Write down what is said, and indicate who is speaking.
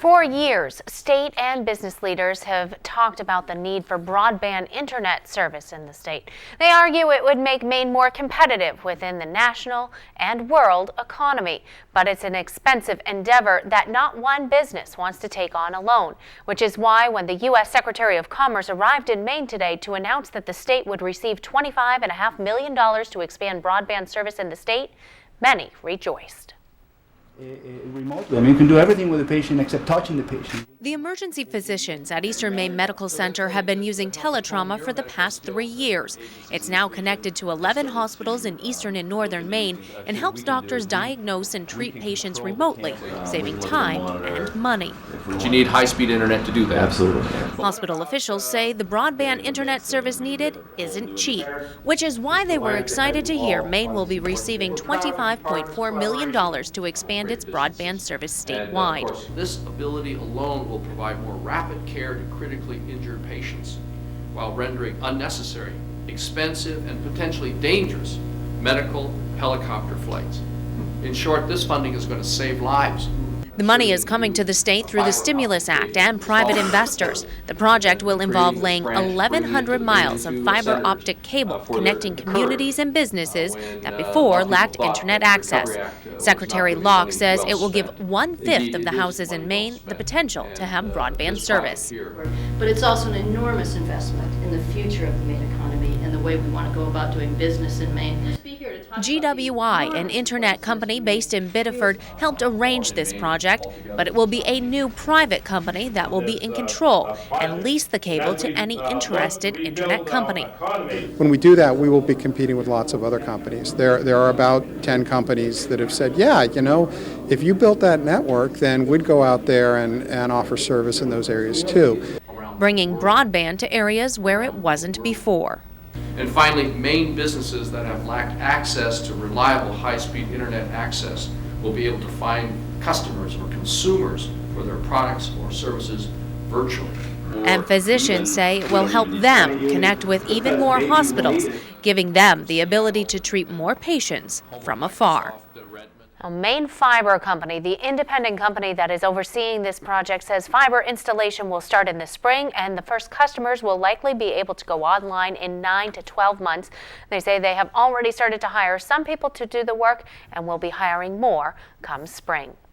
Speaker 1: For years, state and business leaders have talked about the need for broadband internet service in the state. They argue it would make Maine more competitive within the national and world economy. But it's an expensive endeavor that not one business wants to take on alone, which is why when the U.S. Secretary of Commerce arrived in Maine today to announce that the state would receive $25.5 million to expand broadband service in the state, many rejoiced.
Speaker 2: Remotely. I mean, you can do everything with the patient except touching the patient.
Speaker 3: The emergency physicians at Eastern Maine Medical Center have been using teletrauma for the past 3 years. It's now connected to 11 hospitals in eastern and northern Maine and helps doctors diagnose and treat patients remotely, saving time and money.
Speaker 4: But you need high-speed internet to do that.
Speaker 2: Absolutely.
Speaker 3: Hospital officials say the broadband internet service needed isn't cheap, which is why they were excited to hear Maine will be receiving $25.4 million to expand its broadband service statewide.
Speaker 4: This ability alone will provide more rapid care to critically injured patients while rendering unnecessary, expensive, and potentially dangerous medical helicopter flights. In short, this funding is going to save lives.
Speaker 3: The money is coming to the state through the Stimulus Act and private investors. The project will involve laying 1,100 miles of fiber optic cable connecting communities and businesses that before lacked internet access. Secretary Locke says it will give 1/5 of the houses in Maine the potential to have broadband service.
Speaker 5: But it's also an enormous investment in the future of the Maine economy and the way we want to go about doing business in Maine.
Speaker 3: GWI, an internet company based in Biddeford, helped arrange this project, but it will be a new private company that will be in control and lease the cable to any interested internet company.
Speaker 6: When we do that, we will be competing with lots of other companies. There are about 10 companies that have said, yeah, you know, if you built that network, then we'd go out there and offer service in those areas too.
Speaker 3: Bringing broadband to areas where it wasn't before.
Speaker 4: And finally, Maine businesses that have lacked access to reliable high-speed internet access will be able to find customers or consumers for their products or services virtually.
Speaker 3: And physicians say it will help them connect with even more hospitals, giving them the ability to treat more patients from afar.
Speaker 1: Maine Fiber Company, the independent company that is overseeing this project, says fiber installation will start in the spring and the first customers will likely be able to go online in 9 to 12 months. They say they have already started to hire some people to do the work and will be hiring more come spring.